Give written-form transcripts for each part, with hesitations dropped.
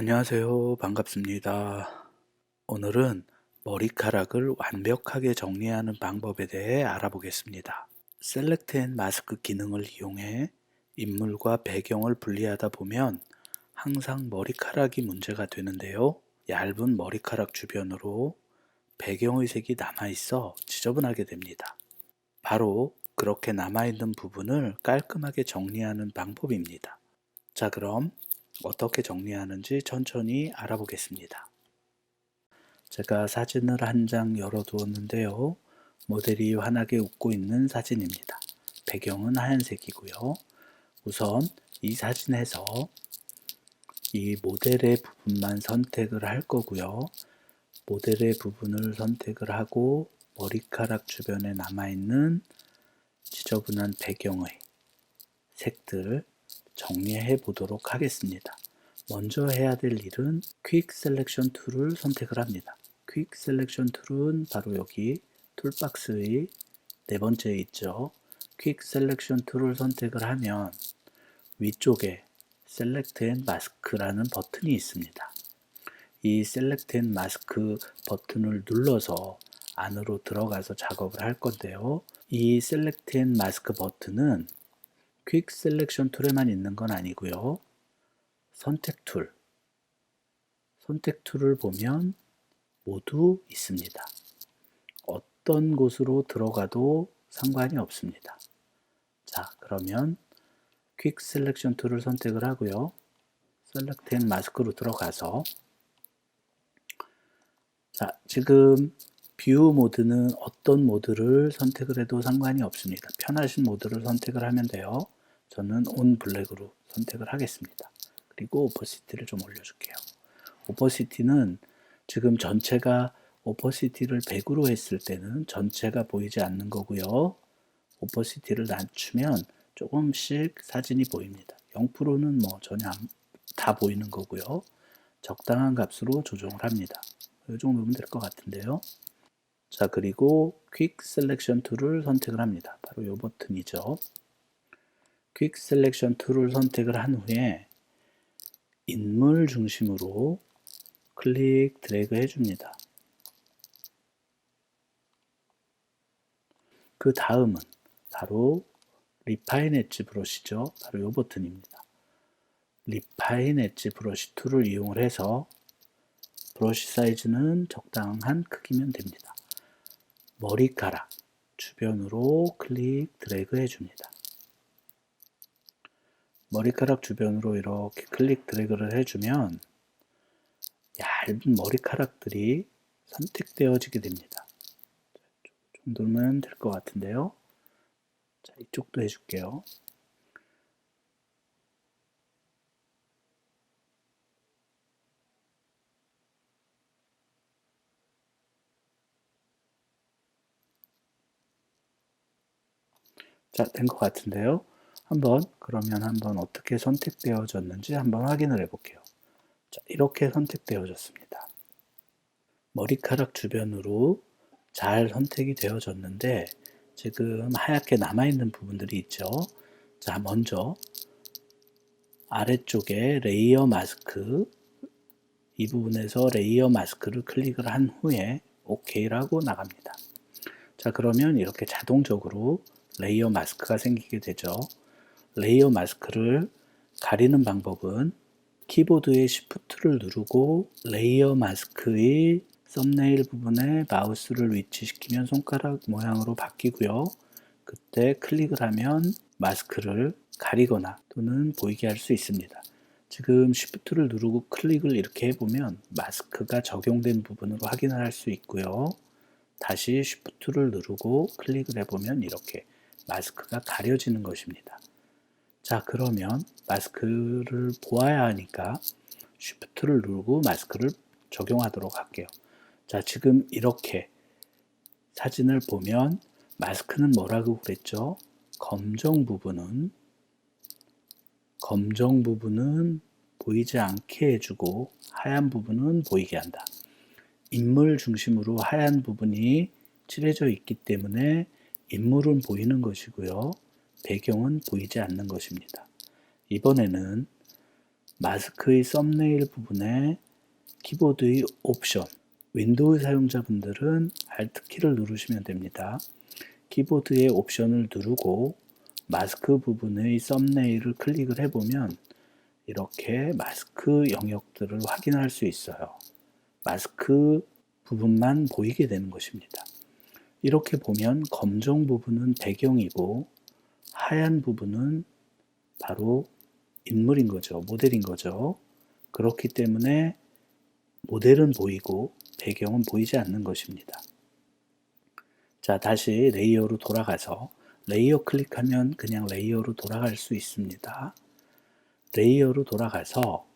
안녕하세요. 반갑습니다. 오늘은 머리카락을 완벽하게 정리하는 방법에 대해 알아보겠습니다. 셀렉트 앤 마스크 기능을 이용해 인물과 배경을 분리하다 보면 항상 머리카락이 문제가 되는데요. 얇은 머리카락 주변으로 배경의 색이 남아있어 지저분하게 됩니다. 바로 그렇게 남아있는 부분을 깔끔하게 정리하는 방법입니다. 자, 그럼 어떻게 정리하는지 천천히 알아보겠습니다. 제가 사진을 한 장 열어두었는데요. 모델이 환하게 웃고 있는 사진입니다. 배경은 하얀색이고요. 우선 이 사진에서 이 모델의 부분만 선택을 할 거고요. 모델의 부분을 선택을 하고 머리카락 주변에 남아있는 지저분한 배경의 색들 정리해 보도록 하겠습니다. 먼저 해야 될 일은 퀵 셀렉션 툴을 선택을 합니다. 퀵 셀렉션 툴은 바로 여기 툴박스의 네 번째에 있죠. 퀵 셀렉션 툴을 선택을 하면 위쪽에 셀렉트 앤 마스크라는 버튼이 있습니다. 이 셀렉트 앤 마스크 버튼을 눌러서 안으로 들어가서 작업을 할 건데요. 이 셀렉트 앤 마스크 버튼은 퀵 셀렉션 툴에만 있는 건 아니고요. 선택 툴을 보면 모두 있습니다. 어떤 곳으로 들어가도 상관이 없습니다. 자, 그러면 퀵 셀렉션 툴을 선택을 하고요. 셀렉트 앤 마스크로 들어가서 자, 지금 뷰 모드는 어떤 모드를 선택을 해도 상관이 없습니다. 편하신 모드를 선택을 하면 돼요. 저는 온 블랙으로 선택을 하겠습니다. 그리고 오퍼시티를 좀 올려줄게요. 오퍼시티는 지금 전체가 오퍼시티를 100으로 했을 때는 전체가 보이지 않는 거고요. 오퍼시티를 낮추면 조금씩 사진이 보입니다. 0%는 뭐 전혀 다 보이는 거고요. 적당한 값으로 조정을 합니다. 이 정도면 될 것 같은데요. 자, 그리고 퀵 셀렉션 툴을 선택을 합니다. 바로 이 버튼이죠. 퀵 셀렉션 툴을 선택을 한 후에 인물 중심으로 클릭 드래그 해줍니다. 그 다음은 바로 리파인 엣지 브러쉬죠. 바로 이 버튼입니다. 리파인 엣지 브러쉬 툴을 이용을 해서 브러쉬 사이즈는 적당한 크기면 됩니다. 머리카락 주변으로 클릭 드래그 해줍니다. 머리카락 주변으로 이렇게 클릭 드래그를 해주면 얇은 머리카락들이 선택되어지게 됩니다. 이 정도면 될 것 같은데요. 자, 이쪽도 해줄게요. 자, 된 것 같은데요. 그러면 한번 어떻게 선택되어졌는지 한번 확인을 해 볼게요. 자, 이렇게 선택되어졌습니다. 머리카락 주변으로 잘 선택이 되어졌는데 지금 하얗게 남아있는 부분들이 있죠. 자, 먼저 아래쪽에 레이어 마스크 이 부분에서 레이어 마스크를 클릭을 한 후에 OK라고 나갑니다. 자, 그러면 이렇게 자동적으로 레이어 마스크가 생기게 되죠. 레이어 마스크를 가리는 방법은 키보드의 Shift를 누르고 레이어 마스크의 썸네일 부분에 마우스를 위치시키면 손가락 모양으로 바뀌고요. 그때 클릭을 하면 마스크를 가리거나 또는 보이게 할 수 있습니다. 지금 Shift를 누르고 클릭을 이렇게 해보면 마스크가 적용된 부분으로 확인을 할 수 있고요. 다시 Shift를 누르고 클릭을 해보면 이렇게 마스크가 가려지는 것입니다. 자, 그러면 마스크를 보아야 하니까 Shift를 누르고 마스크를 적용하도록 할게요. 자, 지금 이렇게 사진을 보면 마스크는 뭐라고 그랬죠? 검정 부분은 보이지 않게 해주고 하얀 부분은 보이게 한다. 인물 중심으로 하얀 부분이 칠해져 있기 때문에 인물은 보이는 것이고요. 배경은 보이지 않는 것입니다. 이번에는 마스크의 썸네일 부분에 키보드의 옵션, 윈도우 사용자분들은 Alt키를 누르시면 됩니다. 키보드의 옵션을 누르고 마스크 부분의 썸네일을 클릭을 해보면 이렇게 마스크 영역들을 확인할 수 있어요. 마스크 부분만 보이게 되는 것입니다. 이렇게 보면 검정 부분은 배경이고 하얀 부분은 바로 인물인 거죠. 모델인 거죠. 그렇기 때문에 모델은 보이고 배경은 보이지 않는 것입니다. 자, 다시 레이어로 돌아가서 레이어 클릭하면 그냥 레이어로 돌아갈 수 있습니다. 레이어로 돌아가서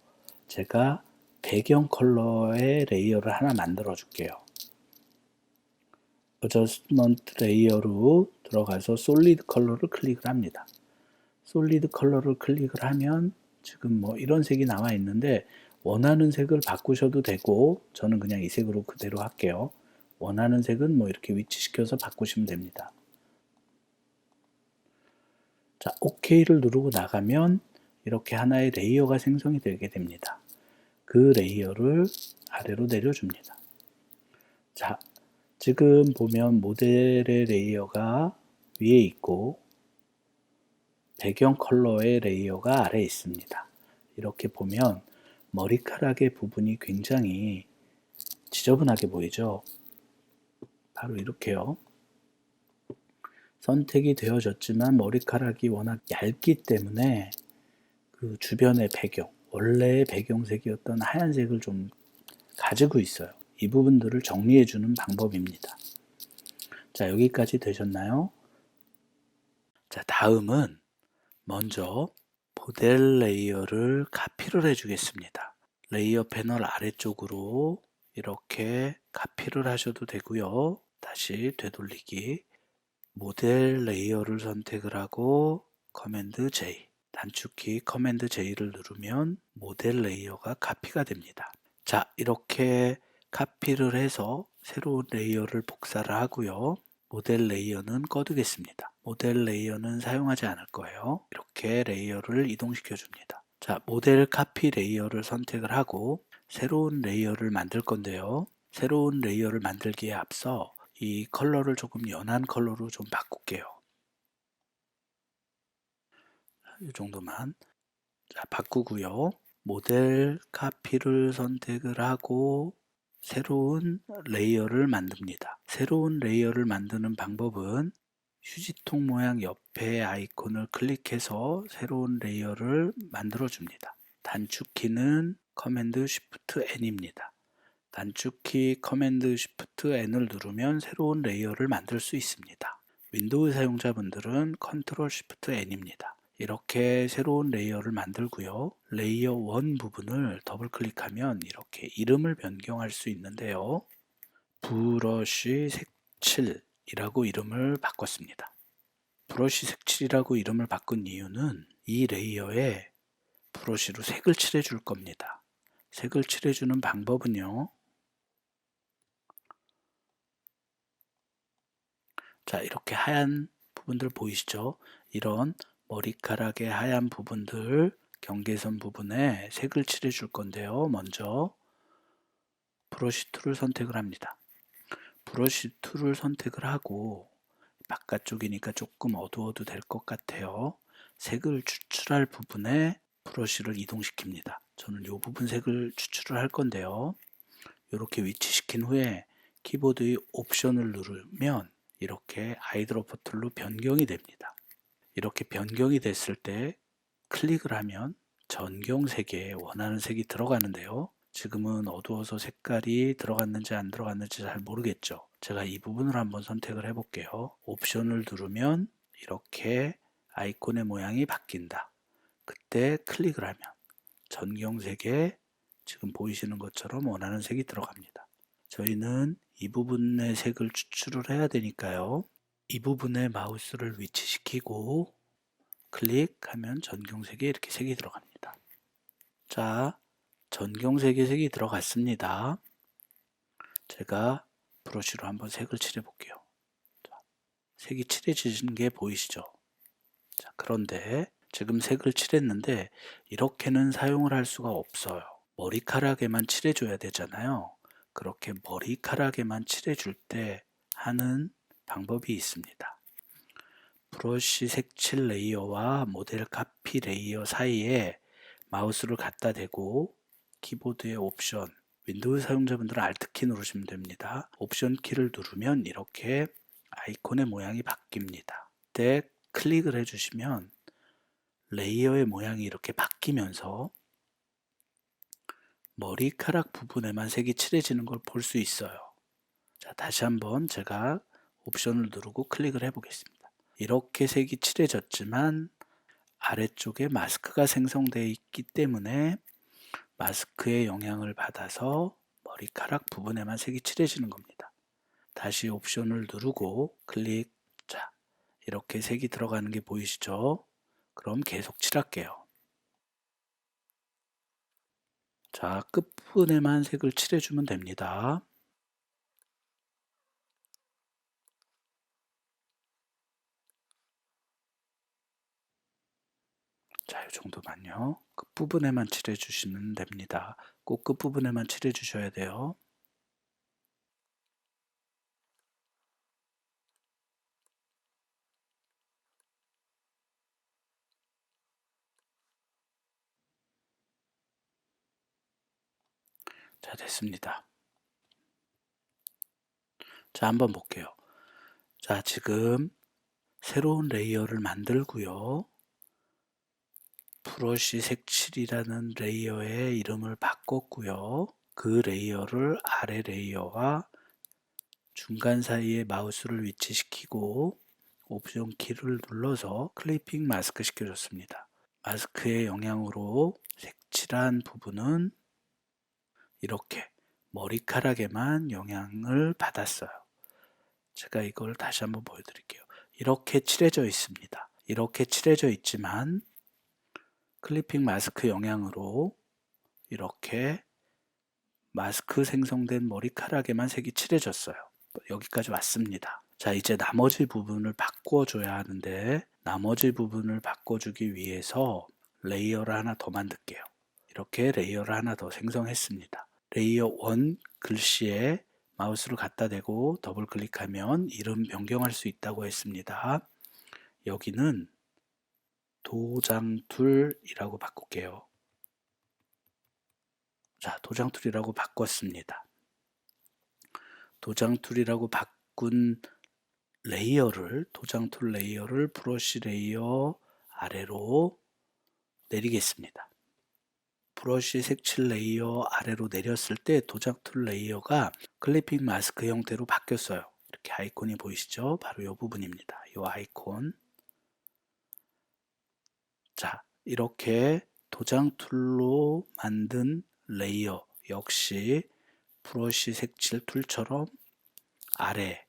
제가 배경 컬러의 레이어를 하나 만들어 줄게요. 어저스트먼트 레이어로 들어가서 솔리드 컬러를 클릭을 합니다. 솔리드 컬러를 클릭을 하면 지금 뭐 이런 색이 나와 있는데 원하는 색을 바꾸셔도 되고 저는 그냥 이 색으로 그대로 할게요. 원하는 색은 뭐 이렇게 위치시켜서 바꾸시면 됩니다. 자, OK를 누르고 나가면 이렇게 하나의 레이어가 생성이 되게 됩니다. 그 레이어를 아래로 내려줍니다. 자, 지금 보면 모델의 레이어가 위에 있고 배경 컬러의 레이어가 아래에 있습니다. 이렇게 보면 머리카락의 부분이 굉장히 지저분하게 보이죠? 바로 이렇게요. 선택이 되어졌지만 머리카락이 워낙 얇기 때문에 그 주변의 배경, 원래의 배경색이었던 하얀색을 좀 가지고 있어요. 이 부분들을 정리해주는 방법입니다. 자, 여기까지 되셨나요? 자, 다음은 먼저 모델 레이어를 카피를 해주겠습니다. 레이어 패널 아래쪽으로 이렇게 카피를 하셔도 되고요. 다시 되돌리기, 모델 레이어를 선택을 하고 커맨드 J, 단축키 커맨드 J를 누르면 모델 레이어가 카피가 됩니다. 자, 이렇게 카피를 해서 새로운 레이어를 복사를 하고요. 모델 레이어는 꺼두겠습니다. 모델 레이어는 사용하지 않을 거예요. 이렇게 레이어를 이동시켜 줍니다. 자, 모델 카피 레이어를 선택을 하고 새로운 레이어를 만들 건데요. 새로운 레이어를 만들기에 앞서 이 컬러를 조금 연한 컬러로 좀 바꿀게요. 이 정도만. 자, 바꾸고요. 모델 카피를 선택을 하고 새로운 레이어를 만듭니다. 새로운 레이어를 만드는 방법은 휴지통 모양 옆에 아이콘을 클릭해서 새로운 레이어를 만들어 줍니다. 단축키는 커맨드 쉬프트 N입니다. 단축키 커맨드 쉬프트 N을 누르면 새로운 레이어를 만들 수 있습니다. 윈도우 사용자분들은 컨트롤 쉬프트 N입니다. 이렇게 새로운 레이어를 만들고요. 레이어 1 부분을 더블 클릭하면 이렇게 이름을 변경할 수 있는데요. 브러쉬 색칠이라고 이름을 바꿨습니다. 브러쉬 색칠이라고 이름을 바꾼 이유는 이 레이어에 브러쉬로 색을 칠해 줄 겁니다. 색을 칠해 주는 방법은요. 자, 이렇게 하얀 부분들 보이시죠? 이런 머리카락의 하얀 부분들, 경계선 부분에 색을 칠해 줄 건데요. 먼저 브러쉬 툴을 선택을 합니다. 브러쉬 툴을 선택을 하고 바깥쪽이니까 조금 어두워도 될 것 같아요. 색을 추출할 부분에 브러쉬를 이동시킵니다. 저는 이 부분 색을 추출을 할 건데요. 이렇게 위치시킨 후에 키보드의 옵션을 누르면 이렇게 아이드로퍼 툴로 변경이 됩니다. 이렇게 변경이 됐을 때 클릭을 하면 전경색에 원하는 색이 들어가는데요. 지금은 어두워서 색깔이 들어갔는지 안 들어갔는지 잘 모르겠죠. 제가 이 부분을 한번 선택을 해볼게요. 옵션을 누르면 이렇게 아이콘의 모양이 바뀐다. 그때 클릭을 하면 전경색에 지금 보이시는 것처럼 원하는 색이 들어갑니다. 저희는 이 부분의 색을 추출을 해야 되니까요. 이 부분에 마우스를 위치시키고 클릭하면 전경색에 이렇게 색이 들어갑니다. 자, 전경색에 색이 들어갔습니다. 제가 브러쉬로 한번 색을 칠해 볼게요. 자, 색이 칠해지는 게 보이시죠? 자, 그런데 지금 색을 칠했는데 이렇게는 사용을 할 수가 없어요. 머리카락에만 칠해줘야 되잖아요. 그렇게 머리카락에만 칠해줄 때 하는 방법이 있습니다. 브러쉬 색칠 레이어와 모델 카피 레이어 사이에 마우스를 갖다 대고 키보드의 옵션, 윈도우 사용자분들은 Alt키 누르시면 됩니다. 옵션 키를 누르면 이렇게 아이콘의 모양이 바뀝니다. 그때 클릭을 해주시면 레이어의 모양이 이렇게 바뀌면서 머리카락 부분에만 색이 칠해지는 걸 볼 수 있어요. 자, 다시 한번 제가 옵션을 누르고 클릭을 해 보겠습니다. 이렇게 색이 칠해졌지만 아래쪽에 마스크가 생성되어 있기 때문에 마스크의 영향을 받아서 머리카락 부분에만 색이 칠해지는 겁니다. 다시 옵션을 누르고 클릭. 자, 이렇게 색이 들어가는 게 보이시죠? 그럼 계속 칠할게요. 자, 끝부분에만 색을 칠해주면 됩니다. 자, 이 정도만요. 끝부분에만 칠해주시면 됩니다. 꼭 끝부분에만 칠해주셔야 돼요. 자, 됐습니다. 자, 한번 볼게요. 자, 지금 새로운 레이어를 만들고요. 브러쉬 색칠이라는 레이어의 이름을 바꿨고요. 그 레이어를 아래 레이어와 중간 사이에 마우스를 위치시키고 옵션 키를 눌러서 클리핑 마스크 시켜줬습니다. 마스크의 영향으로 색칠한 부분은 이렇게 머리카락에만 영향을 받았어요. 제가 이걸 다시 한번 보여드릴게요. 이렇게 칠해져 있습니다. 이렇게 칠해져 있지만 클리핑 마스크 영향으로 이렇게 마스크 생성된 머리카락에만 색이 칠해졌어요. 여기까지 왔습니다. 자, 이제 나머지 부분을 바꿔줘야 하는데 나머지 부분을 바꿔주기 위해서 레이어를 하나 더 만들게요. 이렇게 레이어를 하나 더 생성했습니다. 레이어 1 글씨에 마우스를 갖다 대고 더블 클릭하면 이름 변경할 수 있다고 했습니다. 여기는 도장툴이라고 바꿀게요. 자, 도장툴이라고 바꿨습니다. 도장툴이라고 바꾼 레이어를, 도장툴 레이어를 브러쉬 레이어 아래로 내리겠습니다. 브러쉬 색칠 레이어 아래로 내렸을 때 도장툴 레이어가 클리핑 마스크 형태로 바뀌었어요. 이렇게 아이콘이 보이시죠? 바로 이 부분입니다. 이 아이콘. 자, 이렇게 도장툴로 만든 레이어 역시 브러쉬 색칠 툴처럼 아래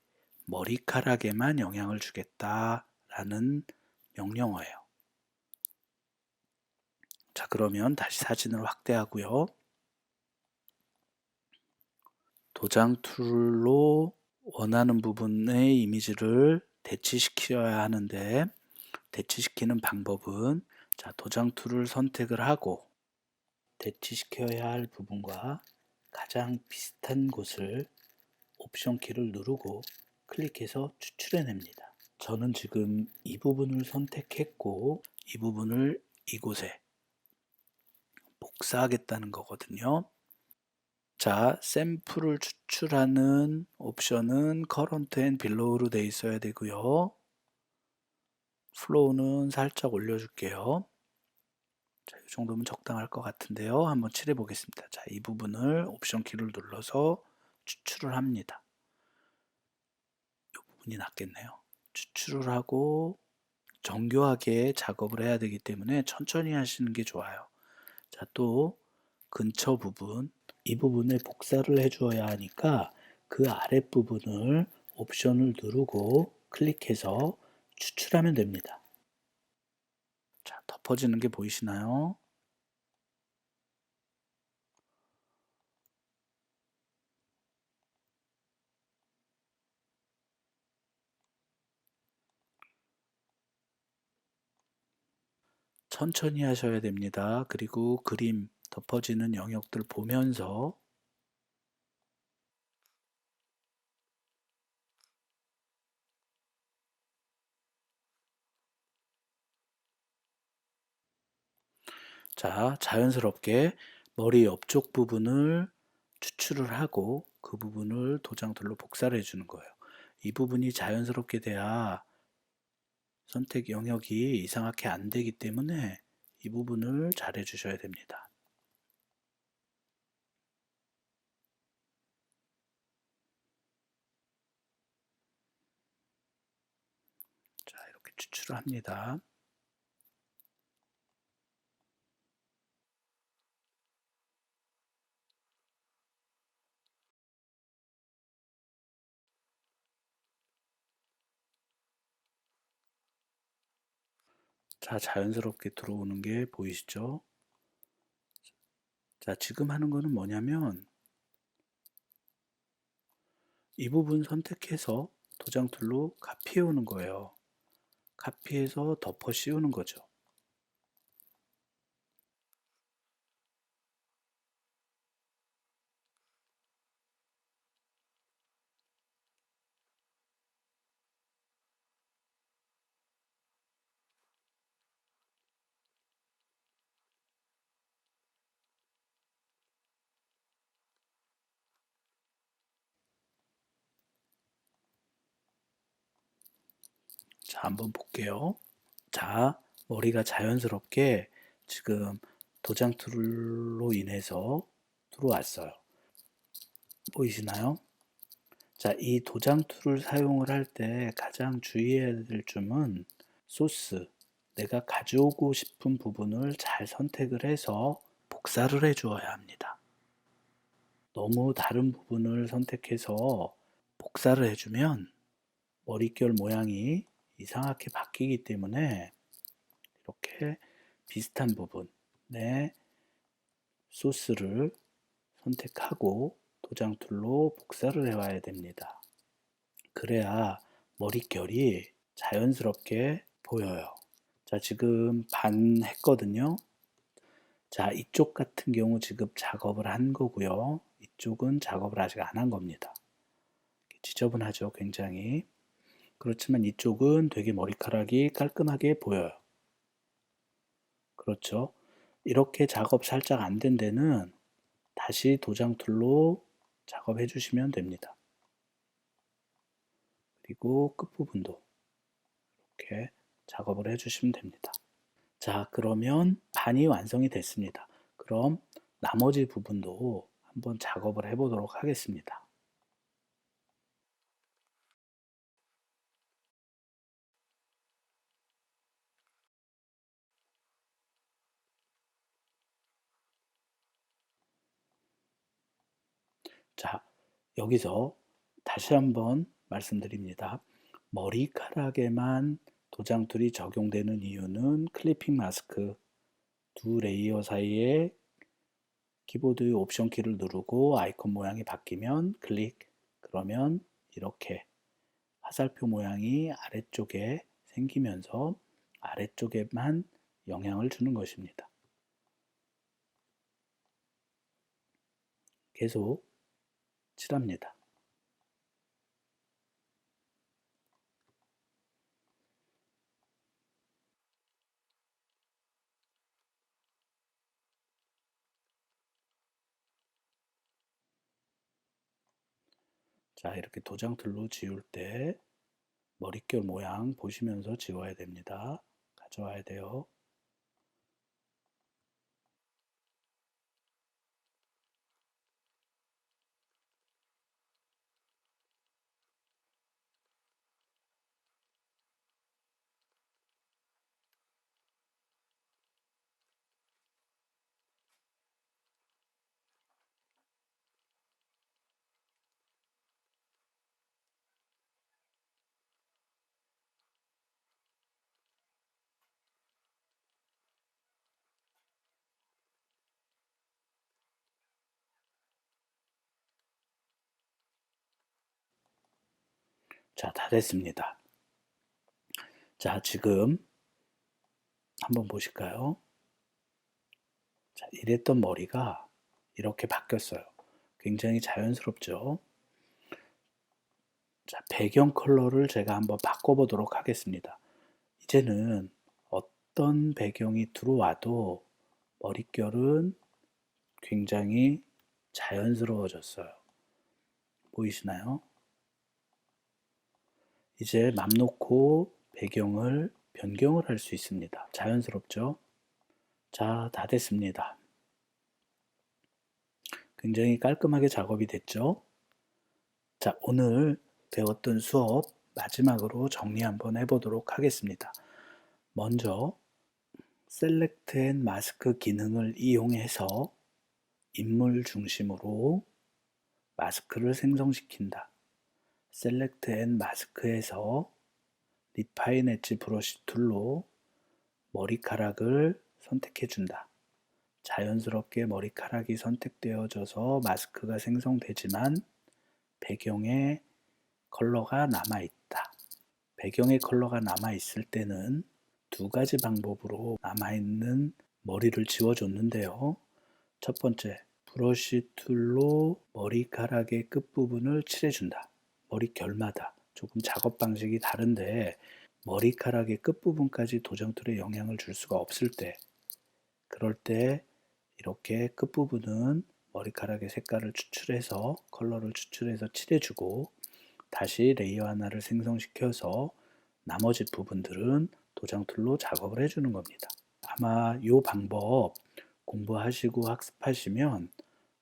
머리카락에만 영향을 주겠다라는 명령어예요. 자, 그러면 다시 사진을 확대하고요. 도장 툴로 원하는 부분의 이미지를 대치시켜야 하는데 대치시키는 방법은 자, 도장 툴을 선택을 하고 대치시켜야 할 부분과 가장 비슷한 곳을 옵션 키를 누르고 클릭해서 추출해냅니다. 저는 지금 이 부분을 선택했고 이 부분을 이곳에 복사하겠다는 거거든요. 자, 샘플을 추출하는 옵션은 Current and Below로 되어 있어야 되고요. 플로우는 살짝 올려줄게요. 자, 이 정도면 적당할 것 같은데요. 한번 칠해 보겠습니다. 자, 이 부분을 옵션 키를 눌러서 추출을 합니다. 이 부분이 낫겠네요. 추출을 하고 정교하게 작업을 해야 되기 때문에 천천히 하시는 게 좋아요. 자, 또 근처 부분, 이 부분에 복사를 해주어야 하니까 그 아랫부분을 옵션을 누르고 클릭해서 추출하면 됩니다. 자, 덮어지는 게 보이시나요? 천천히 하셔야 됩니다. 그리고 그림 덮어지는 영역들 보면서 자, 자연스럽게 머리 옆쪽 부분을 추출을 하고 그 부분을 도장들로 복사를 해주는 거예요. 이 부분이 자연스럽게 돼야 선택 영역이 이상하게 안 되기 때문에 이 부분을 잘 해주셔야 됩니다. 자, 이렇게 추출을 합니다. 자, 자연스럽게 들어오는 게 보이시죠? 자, 지금 하는 거는 뭐냐면 이 부분 선택해서 도장 툴로 카피해 오는 거예요. 카피해서 덮어 씌우는 거죠. 자, 한번 볼게요. 자, 머리가 자연스럽게 지금 도장 툴로 인해서 들어왔어요. 보이시나요? 자, 이 도장 툴을 사용을 할 때 가장 주의해야 될 점은 소스, 내가 가져오고 싶은 부분을 잘 선택을 해서 복사를 해 주어야 합니다. 너무 다른 부분을 선택해서 복사를 해주면 머릿결 모양이 이상하게 바뀌기 때문에 이렇게 비슷한 부분에 소스를 선택하고 도장 툴로 복사를 해와야 됩니다. 그래야 머릿결이 자연스럽게 보여요. 자, 지금 반 했거든요. 자, 이쪽 같은 경우 지금 작업을 한 거고요. 이쪽은 작업을 아직 안 한 겁니다. 지저분하죠, 굉장히. 그렇지만 이쪽은 되게 머리카락이 깔끔하게 보여요. 그렇죠. 이렇게 작업 살짝 안 된 데는 다시 도장 툴로 작업해 주시면 됩니다. 그리고 끝부분도 이렇게 작업을 해 주시면 됩니다. 자, 그러면 반이 완성이 됐습니다. 그럼 나머지 부분도 한번 작업을 해 보도록 하겠습니다. 자, 여기서 다시 한번 말씀드립니다. 머리카락에만 도장 툴이 적용되는 이유는 클리핑 마스크 두 레이어 사이에 키보드 옵션 키를 누르고 아이콘 모양이 바뀌면 클릭, 그러면 이렇게 화살표 모양이 아래쪽에 생기면서 아래쪽에만 영향을 주는 것입니다. 계속 칠합니다. 자, 이렇게 도장 툴로 지울 때 머릿결 모양 보시면서 지워야 됩니다. 가져와야 돼요. 자, 다 됐습니다. 자, 지금 한번 보실까요? 자, 이랬던 머리가 이렇게 바뀌었어요. 굉장히 자연스럽죠? 자, 배경 컬러를 제가 한번 바꿔보도록 하겠습니다. 이제는 어떤 배경이 들어와도 머릿결은 굉장히 자연스러워졌어요. 보이시나요? 이제 맘 놓고 배경을 변경을 할 수 있습니다. 자연스럽죠? 자, 다 됐습니다. 굉장히 깔끔하게 작업이 됐죠? 자, 오늘 배웠던 수업 마지막으로 정리 한번 해보도록 하겠습니다. 먼저 셀렉트 앤 마스크 기능을 이용해서 인물 중심으로 마스크를 생성시킨다. 셀렉트 앤 마스크에서 리파인 엣지 브러쉬 툴로 머리카락을 선택해 준다. 자연스럽게 머리카락이 선택되어져서 마스크가 생성되지만 배경에 컬러가 남아있다. 배경의 컬러가 남아있을 때는 두 가지 방법으로 남아있는 머리를 지워줬는데요. 첫 번째, 브러쉬 툴로 머리카락의 끝부분을 칠해준다. 머릿결마다 조금 작업 방식이 다른데 머리카락의 끝부분까지 도장툴에 영향을 줄 수가 없을 때, 그럴 때 이렇게 끝부분은 머리카락의 색깔을 추출해서 컬러를 추출해서 칠해주고 다시 레이어 하나를 생성시켜서 나머지 부분들은 도장툴로 작업을 해주는 겁니다. 아마 이 방법 공부하시고 학습하시면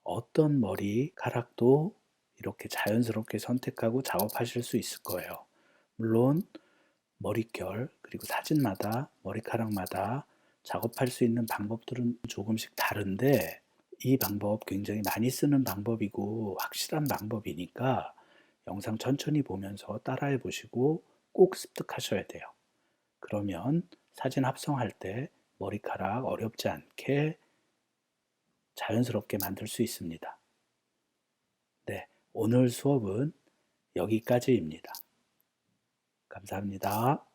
어떤 머리카락도 이렇게 자연스럽게 선택하고 작업하실 수 있을 거예요. 물론 머릿결 그리고 사진마다 머리카락마다 작업할 수 있는 방법들은 조금씩 다른데 이 방법 굉장히 많이 쓰는 방법이고 확실한 방법이니까 영상 천천히 보면서 따라해 보시고 꼭 습득하셔야 돼요. 그러면 사진 합성할 때 머리카락 어렵지 않게 자연스럽게 만들 수 있습니다. 네, 오늘 수업은 여기까지입니다. 감사합니다.